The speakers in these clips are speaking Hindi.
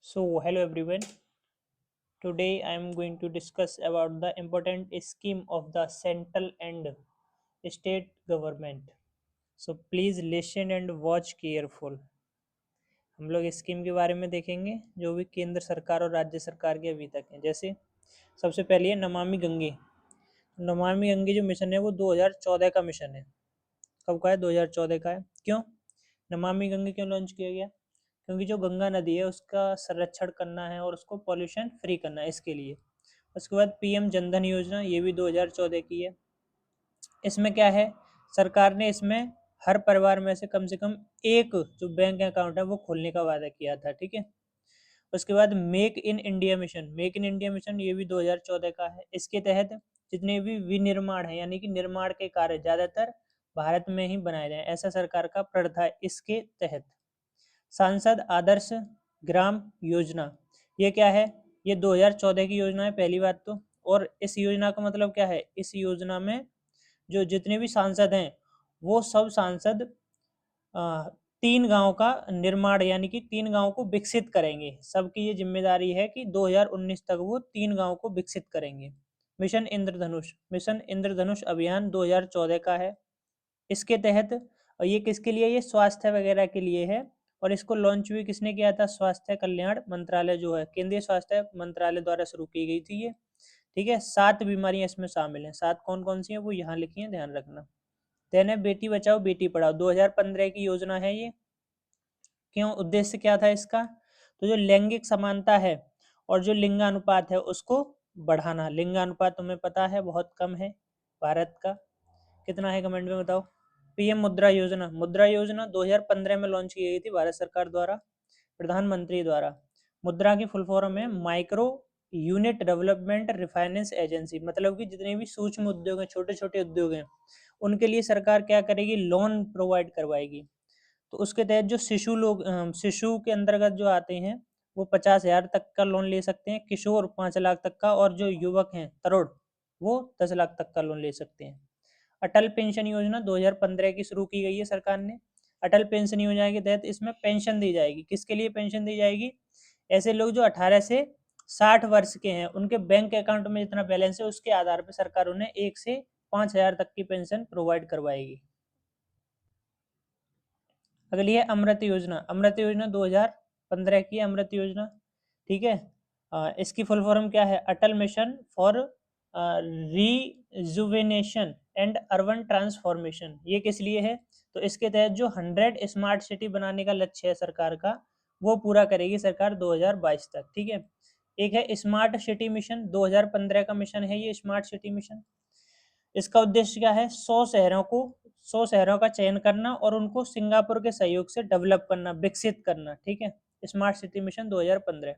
Hello everyone. Today I am going to discuss about the important scheme of the central and state government. So please listen and watch careful. हम लोग स्कीम के बारे में देखेंगे जो भी केंद्र सरकार और राज्य सरकार के अभी तक हैं। जैसे सबसे पहले है नमामि गंगे। नमामि गंगे जो मिशन है वो 2014 का मिशन है। कब का है? 2014 का है। क्यों नमामि गंगे क्यों लॉन्च किया गया? क्योंकि जो गंगा नदी है उसका संरक्षण करना है और उसको पॉल्यूशन फ्री करना है, इसके लिए। उसके बाद पीएम जनधन योजना, ये भी 2014 की है। इसमें क्या है, सरकार ने इसमें हर परिवार में से कम एक जो बैंक अकाउंट है वो खोलने का वादा किया था। ठीक है। उसके बाद make in India mission. Make in India mission ये भी 2014 का है। इसके तहत जितने भी विनिर्माण है यानी कि निर्माण के कार्य ज़्यादातर भारत में ही बनाए जाएं, ऐसा सरकार का प्रण था। इसके तहत सांसद आदर्श ग्राम योजना, ये क्या है? ये 2014 की योजना है पहली बात तो। और इस योजना का मतलब क्या है? इस योजना में जो जितने भी सांसद हैं वो सब सांसद अ, 3 गाँव का निर्माण यानी कि 3 गाँव को विकसित करेंगे। सबकी ये ज़िम्मेदारी है कि 2019 तक वो 3 गाँव को विकसित करेंगे। मिशन इंद्रधनुष अभियान 2014 का है। इसके तहत ये किसके लिए? ये स्वास्थ्य वगैरह के लिए है। और इसको लॉन्च भी किसने किया था? स्वास्थ्य कल्याण मंत्रालय जो है, केंद्रीय स्वास्थ्य मंत्रालय द्वारा शुरू की गई थी ये। ठीक है। 7 बीमारियां इसमें शामिल हैं। 7 कौन कौन सी हैं वो यहाँ लिखी हैं, ध्यान रखना। देन है बेटी बचाओ बेटी पढ़ाओ, 2015 की योजना है ये। क्यों? उद्देश्य क्या था इसका? तो जो लैंगिक समानता है और जो लिंगानुपात है उसको बढ़ाना। लिंगानुपात तुम्हें पता है बहुत कम है भारत का। कितना है कमेंट में बताओ। पीएम मुद्रा योजना। मुद्रा योजना 2015 में लॉन्च की गई थी भारत सरकार द्वारा, प्रधानमंत्री द्वारा। मुद्रा की फुल फॉर्म है micro unit development refinance agency. मतलब कि जितने भी सूक्ष्म उद्योग हैं, छोटे छोटे उद्योग हैं, उनके लिए सरकार क्या करेगी? लोन प्रोवाइड करवाएगी। तो उसके तहत जो शिशु के अंतर्गत जो आते हैं वो 50,000 तक का लोन ले सकते हैं, किशोर 5 लाख तक का, और जो युवक हैं तरुण वो 10 लाख तक का लोन ले सकते हैं। अटल पेंशन योजना 2015 की शुरू की गई है सरकार ने। अटल पेंशन योजना के तहत इसमें पेंशन दी जाएगी। किसके लिए पेंशन दी जाएगी? ऐसे लोग जो 18 से 60 वर्ष के हैं, उनके बैंक अकाउंट में जितना बैलेंस है उसके आधार पर सरकार उन्हें 1 से 5,000 तक की पेंशन प्रोवाइड करवाएगी। अगली है अमृत योजना। अमृत योजना 2015 की अमृत योजना। ठीक है। इसकी फुल फॉर्म क्या है? Atal mission for rejuvenation and urban transformation. ये किस लिए है? तो इसके तहत जो 100 स्मार्ट सिटी बनाने का लक्ष्य है सरकार का, वो पूरा करेगी सरकार 2022 तक। ठीक है। एक है स्मार्ट सिटी मिशन, 2015 का मिशन है ये स्मार्ट सिटी मिशन। इसका उद्देश्य क्या है? 100 शहरों का चयन करना और उनको सिंगापुर के सहयोग से डेवलप करना, विकसित करना। ठीक है। Smart city mission 2015।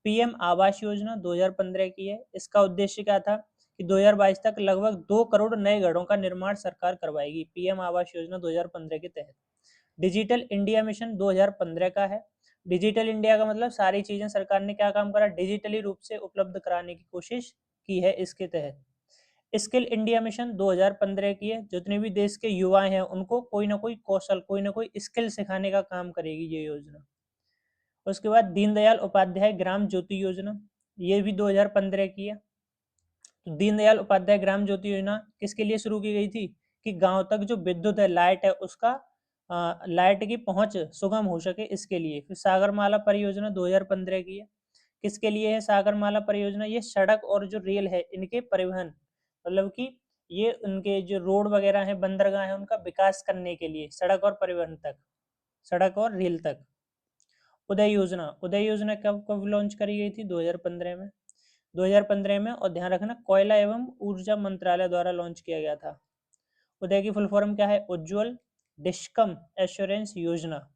PM Awas Yojana 2015 की है। इसका उद्देश्य क्या था कि 2022 तक लगभग 2 करोड़ नए घरों का निर्माण सरकार करवाएगी, पीएम आवास योजना 2015 के तहत। डिजिटल इंडिया मिशन 2015 का है। डिजिटल इंडिया का मतलब सारी चीजें सरकार ने क्या काम करा? डिजिटली रूप से उपलब्ध कराने की कोशिश की है इसके तहत। स्किल इंडिया मिशन 2015 की है। जितने भी देश के युवा हैं उनको कोई ना कोई कौशल, कोई ना कोई स्किल सिखाने का काम करेगी ये योजना। उसके बाद दीनदयाल उपाध्याय ग्राम ज्योति योजना, ये भी 2015 की है। तो दीनदयाल उपाध्याय ग्राम ज्योति योजना किसके लिए शुरू की गई थी? कि गांव तक जो विद्युत है, लाइट है, उसका लाइट की पहुंच सुगम हो सके, इसके लिए। फिर सागरमाला परियोजना 2015 की है। किसके लिए है सागरमाला परियोजना? ये सड़क और जो रेल है इनके परिवहन, मतलब कि ये उनके जो रोड वगैरह है, बंदरगाह है, उनका विकास करने के लिए, सड़क और परिवहन तक, सड़क और रेल तक। उदय योजना। उदय योजना कब कब लॉन्च करी गई थी? 2015 में। 2015 में, और ध्यान रखना कोयला एवं ऊर्जा मंत्रालय द्वारा लॉन्च किया गया था। उदय की फुल फॉर्म क्या है? उज्ज्वल डिस्कम एश्योरेंस योजना।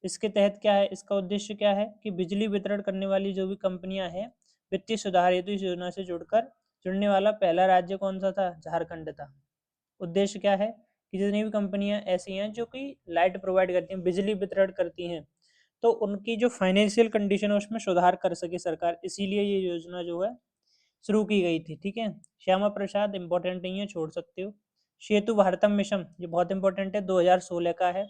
इसके तहत क्या है? इसका उद्देश्य क्या है कि बिजली वितरण करने वाली जो भी कंपनियां हैं, वित्तीय सुधार हेतु इस योजना से जुड़ने वाला पहला राज्य कौन सा था? झारखंड था। उद्देश्य क्या है कि जितनी भी कंपनियां ऐसी हैं जो कि लाइट प्रोवाइड करती हैं, बिजली वितरण करती हैं, तो उनकी जो फाइनेंशियल कंडीशन है उसमें सुधार कर सके सरकार, इसीलिए ये योजना जो है शुरू की गई थी। ठीक है। श्यामा प्रसाद इंपॉर्टेंट नहीं है, छोड़ सकते हो। सेतु भारतम मिशन, ये बहुत इंपॉर्टेंट है, 2016 का है।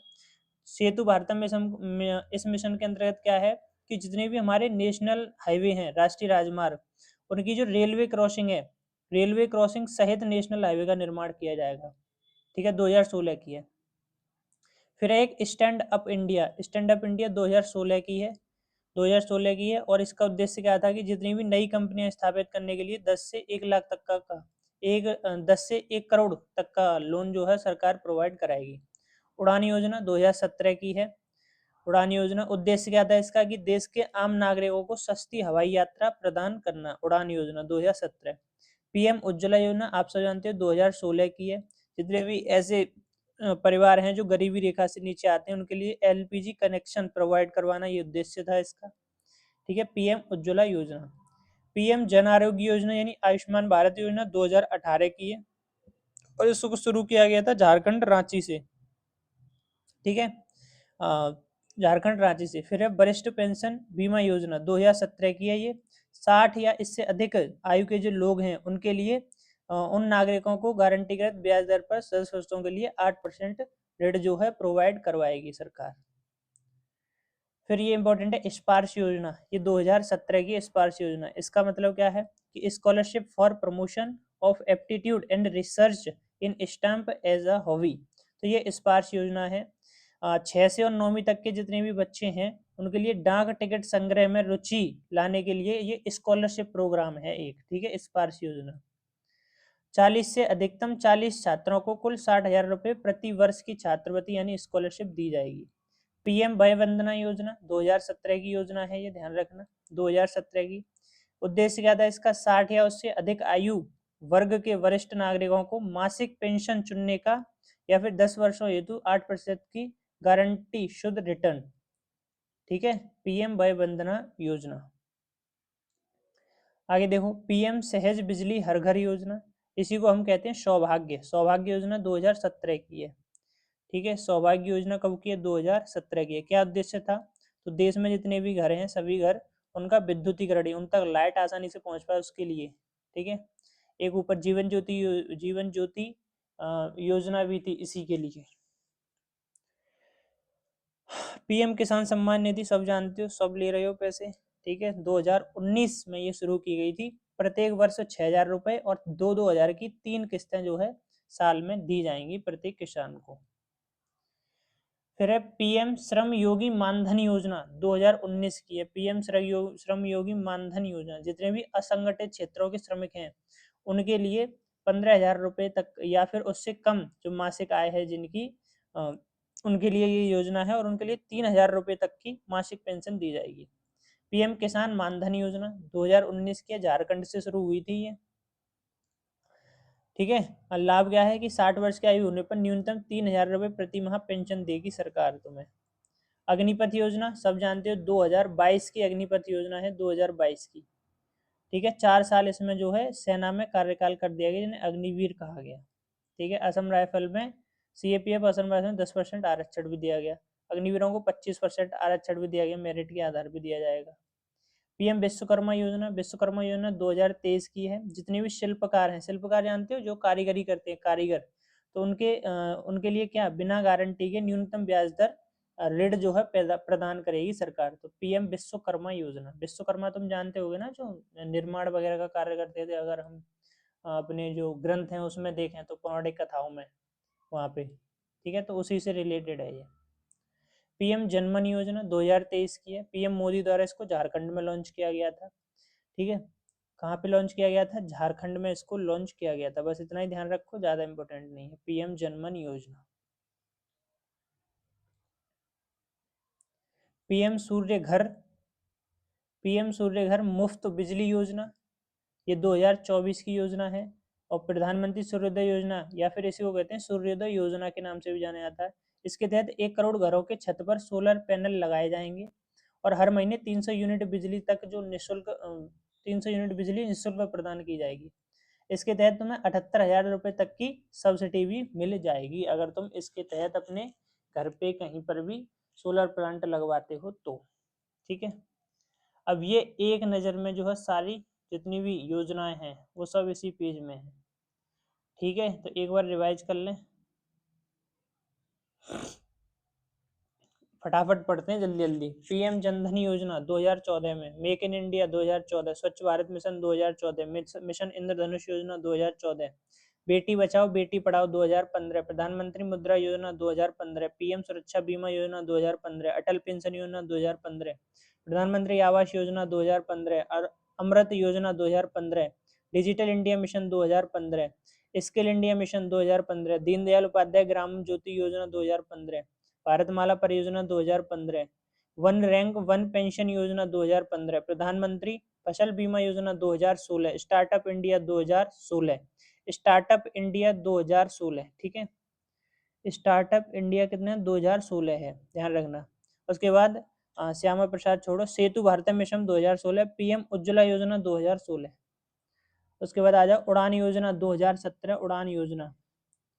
सेतु भारतम मिशन इस मिशन के अंतर्गत क्या है कि जितने भी हमारे नेशनल हाईवे हैं, राष्ट्रीय राजमार्ग, उनकी जो रेलवे क्रॉसिंग है, रेलवे क्रॉसिंग सहित नेशनल हाईवे का निर्माण किया जाएगा। ठीक है, 2016 की है। फिर एक stand up India, stand up India 2016 की है, 2016 की है। और इसका उद्देश्य क्या था कि जितनी भी नई कंपनियां स्थापित करने के लिए 10 से 1 लाख तक का 10 से 1 करोड़ तक का लोन जो है सरकार प्रोवाइड कराएगी। उड़ान योजना 2017 की है। उड़ान योजना उद्देश्य क्या था इसका कि देश के आम नागरिकों को सस्ती हवाई यात्रा प्रदान करना। उड़ान योजना 2017। पीएम उज्ज्वला योजना आप सब जानते हो 2016 की है। जितने भी ऐसे परिवार हैं जो गरीबी रेखा से नीचे आते हैं उनके लिए एलपीजी कनेक्शन प्रोवाइड करवाना ये उद्देश्य था इसका। ठीक है, पीएम उज्ज्वला योजना। पीएम जन आरोग्य योजना यानी आयुष्मान भारत योजना 2018 की है और इसको शुरू किया गया था झारखंड रांची से। ठीक है, झारखंड रांची से। फिर है वरिष्ठ पेंशन बीमा योजना 2017 की है ये। 60 या इससे अधिक आयु के जो लोग हैं उनके लिए उन नागरिकों को गारंटीकृत ब्याज दर पर 10 वर्षों के लिए 8% ऋण जो है प्रोवाइड करवाएगी सरकार। फिर ये इंपॉर्टेंट है स्पार्श योजना, ये 2017 की स्पार्श योजना। इसका मतलब क्या है कि scholarship for promotion of aptitude and research in stamp as a hobby. तो ये स्पार्श योजना है। 6 से और 9वीं तक के जितने भी बच्चे हैं उनके लिए डाक टिकट संग्रह में रुचि लाने के लिए ये स्कॉलरशिप प्रोग्राम है एक। ठीक है, स्पार्श योजना। 40 से अधिकतम 40 छात्रों को कुल 60,000 रुपये प्रति वर्ष की छात्रवृत्ति यानी स्कॉलरशिप दी जाएगी। पीएम वय वंदना योजना 2017 की योजना है, ये ध्यान रखना 2017 की। उद्देश्य क्या था इसका, 60 या उससे अधिक आयु वर्ग के वरिष्ठ नागरिकों को मासिक पेंशन चुनने का या फिर 10 वर्षों हेतु 8% की गारंटी शुद्ध रिटर्न। ठीक है, पीएम वय वंदना योजना। आगे देखो पीएम सहज बिजली हर घर योजना, इसी को हम कहते हैं सौभाग्य। सौभाग्य योजना 2017 की है। ठीक है, सौभाग्य योजना कब की है, 2017 की है। क्या उद्देश्य था, तो देश में जितने भी घर हैं सभी घर उनका विद्युतीकरण, उन तक लाइट आसानी से पहुंच पाए उसके लिए। ठीक है, एक ऊपर जीवन ज्योति योजना भी थी इसी के लिए। पीएम किसान सम्मान निधि सब जानते हो, सब ले रहे हो पैसे। ठीक है, 2019 में ये शुरू की गई थी। प्रत्येक वर्ष 6,000 रुपए और 2-2 हज़ार की 3 किस्तें जो है साल में दी जाएंगी प्रत्येक किसान को। फिर है पीएम श्रम योगी मानधन योजना 2019 की है। पीएम श्रम योगी मानधन योजना जितने भी असंगठित क्षेत्रों के श्रमिक हैं उनके लिए 15,000 रुपए तक या फिर उससे कम जो मासिक आय है जिनकी उनके लिए ये योजना है और उनके लिए 3,000 रुपए तक की मासिक पेंशन दी जाएगी। पीएम किसान मानधन योजना 2019 के झारखंड से शुरू हुई थी ये। ठीक है, और लाभ क्या है कि 60 वर्ष की आयु होने पर न्यूनतम 3,000 रुपए प्रति माह पेंशन देगी सरकार तुम्हें। अग्निपथ योजना सब जानते हो 2022 की अग्निपथ योजना है 2022 की। ठीक है, 4 साल इसमें जो है सेना में कार्यकाल कर दिया गया जिन्हें अग्निवीर कहा गया। ठीक है, असम राइफल में सीएपीएफ असम राइफल में 10% आरक्षण भी दिया गया। अग्निवीरों को 25% आरक्षण भी दिया गया, मेरिट के आधार पर दिया जाएगा। पीएम विश्वकर्मा योजना, विश्वकर्मा योजना 2023 की है। जितने भी शिल्पकार हैं, शिल्पकार जानते हो जो कारीगरी करते हैं कारीगर, तो उनके लिए क्या बिना गारंटी के न्यूनतम ब्याज दर ऋण जो है प्रदान करेगी सरकार। तो पीएम विश्वकर्मा योजना। विश्वकर्मा तुम जानते होगे ना, जो निर्माण वगैरह का कार्य करते थे। अगर हम अपने जो ग्रंथ हैं उसमें देखें तो पौराणिक कथाओं में वहाँ पे। ठीक है, तो उसी से रिलेटेड है ये। पीएम जनमन योजना 2023 की है। पीएम मोदी द्वारा इसको झारखंड में लॉन्च किया गया था। ठीक है, कहाँ पे लॉन्च किया गया था, झारखंड में इसको लॉन्च किया गया था। बस इतना ही ध्यान रखो, ज़्यादा इंपॉर्टेंट नहीं है। पीएम जनमन योजना। पीएम सूर्य घर, पीएम सूर्य घर मुफ्त बिजली योजना, ये 2024 की योजना है। और प्रधानमंत्री सूर्योदय योजना या फिर इसी को कहते हैं सूर्योदय योजना के नाम से भी जाना जाता है। इसके तहत 1 करोड़ घरों के छत पर सोलर पैनल लगाए जाएंगे और हर महीने 300 यूनिट बिजली तक जो निःशुल्क 300 यूनिट बिजली निःशुल्क प्रदान की जाएगी। इसके तहत तुम्हें 78,000 रुपये तक की सब्सिडी भी मिल जाएगी अगर तुम इसके तहत अपने घर पे कहीं पर भी सोलर प्लांट लगवाते हो तो। ठीक है, अब ये एक नज़र में जो है सारी जितनी भी योजनाएं हैं वो सब इसी पेज में है। ठीक है, तो एक बार रिवाइज कर लें। फटाफट पढ़ते हैं जल्दी जल्दी। पीएम जनधन योजना 2014 में, मेक इन इंडिया 2014, स्वच्छ भारत मिशन 2014, मिशन इंद्रधनुष योजना 2014, बेटी बचाओ बेटी पढ़ाओ 2015, प्रधानमंत्री मुद्रा योजना 2015, पीएम सुरक्षा बीमा योजना 2015, अटल पेंशन योजना 2015, प्रधानमंत्री आवास योजना 2015 और Amrit Yojana 2015, digital India mission 2015, skill India mission 2015, Deendayal Upadhyaya Gram Jyoti Yojana 2015, Bharatmala परियोजना 2015, वन रैंक वन पेंशन योजना 2015, प्रधानमंत्री फसल बीमा योजना 2016, स्टार्टअप इंडिया 2016, स्टार्टअप इंडिया 2016, ठीक है। स्टार्टअप इंडिया कितने 2016 है, ध्यान रखना। उसके बाद श्यामा प्रसाद छोड़ो, सेतु भारत मिशन 2016, पीएम उज्ज्वला योजना 2016। उसके बाद आ जाओ उड़ान योजना 2017, उड़ान योजना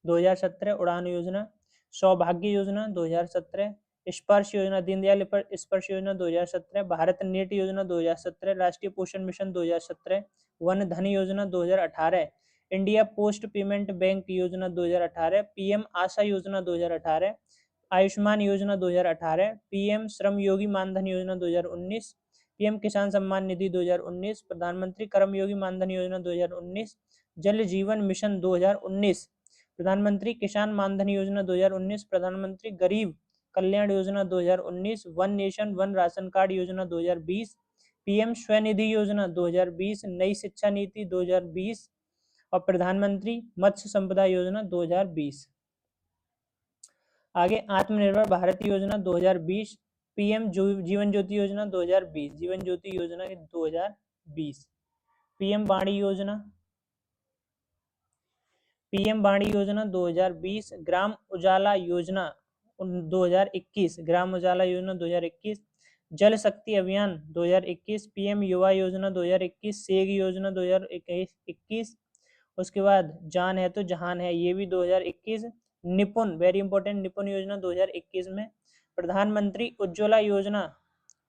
2017, उड़ान योजना, सौभाग्य योजना 2017, स्पर्श योजना, दीनदयाल स्पर्श योजना 2017, भारत नेट योजना 2017, राष्ट्रीय पोषण मिशन 2017, वन धन योजना 2018, इंडिया पोस्ट पेमेंट बैंक योजना 2018, पीएम आशा योजना 2018, आयुष्मान योजना 2018, पीएम श्रम योगी मानधन योजना 2019, पीएम किसान सम्मान निधि 2019, प्रधानमंत्री कर्मयोगी मानधन योजना 2019, जल जीवन मिशन 2019, प्रधानमंत्री किसान मानधन योजना 2019, प्रधानमंत्री गरीब Kalyan Yojana 2019, one nation one ration card योजना 2020, पीएम स्वनिधि योजना 2020, नई शिक्षा नीति 2020 और प्रधानमंत्री मत्स्य संपदा योजना 2020। आगे आत्मनिर्भर भारत योजना 2020, पीएम जीवन ज्योति योजना 2020, जीवन ज्योति योजना 2020, पीएम वाणी योजना 2020, ग्राम उजाला योजना 2021, ग्राम उजाला योजना 2021, जल शक्ति अभियान 2021, पीएम युवा योजना 2021, सेग योजना 2021। उसके बाद जान है तो जहान है, ये भी 2021। निपुण, वेरी इंपॉर्टेंट, निपुण योजना 2021 में। प्रधानमंत्री उज्ज्वला योजना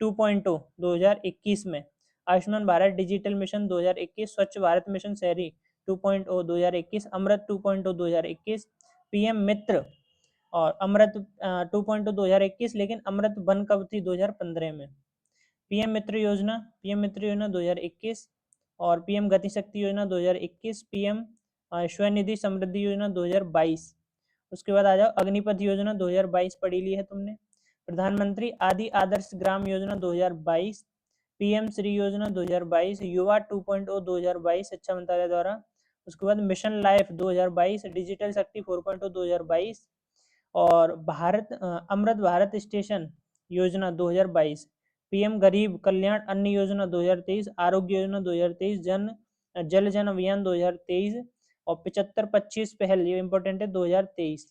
2.0 2021 में। आयुष्मान भारत डिजिटल मिशन 2021, स्वच्छ भारत मिशन शहरी 2.0 2021, अमृत 2.0 2021, पीएम मित्र और अमृत 2.0 2021, लेकिन अमृत बन कब थी 2015 में। पीएम मित्र योजना 2021 और पीएम गति शक्ति योजना 2021, पीएम स्वनिधि समृद्धि योजना 2022। उसके बाद आ जाओ अग्निपथ योजना 2022 पढ़ी ली है तुमने। प्रधानमंत्री आदि आदर्श ग्राम योजना 2022, पीएम श्री योजना 2022, युवा 2.0 2022 शिक्षा मंत्रालय द्वारा। उसके बाद मिशन लाइफ 2022, डिजिटल शक्ति 4.0 2022 और अमृत भारत स्टेशन योजना 2022, पीएम गरीब कल्याण अन्न योजना 2023, आरोग्य योजना 2023, जल जन अभियान 2023 और 75-25 पहल, ये इंपॉर्टेंट है 2023।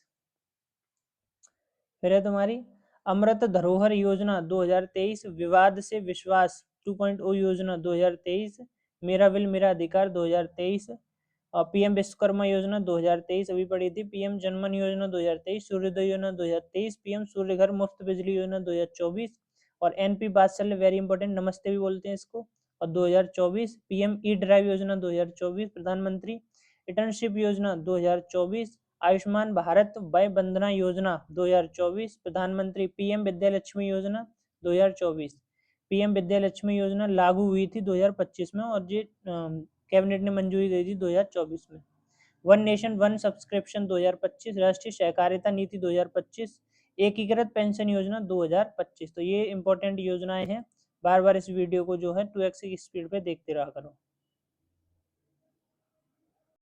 फिर है तुम्हारी अमृत धरोहर योजना 2023, विवाद से विश्वास 2.0 योजना 2023, मेरा बिल मेरा अधिकार 2023 और पीएम विश्वकर्मा योजना 2023 अभी पड़ी थी, पीएम जनमन योजना 2023, सूर्योदय योजना 2023, पीएम सूर्य घर मुफ्त बिजली योजना 2024 और एनपी वात्सल्य, वेरी इंपॉर्टेंट, नमस्ते भी बोलते हैं इसको, और 2024, पीएम ई ड्राइव योजना 2024, प्रधानमंत्री इंटर्नशिप योजना 2024, आयुष्मान भारत वय वंदना योजना 2024, प्रधानमंत्री पीएम विद्यालक्ष्मी योजना 2024। पीएम विद्यालक्ष्मी योजना लागू हुई थी 2025 में और ये कैबिनेट ने मंजूरी दे दी 2024 में। वन नेशन वन सब्सक्रिप्शन 2025, राष्ट्रीय सहकारिता नीति 2025, एकीकृत पेंशन योजना 2025। तो ये इंपॉर्टेंट योजनाएं हैं, बार बार इस वीडियो को जो है 2x की स्पीड पे देखते रहा करो।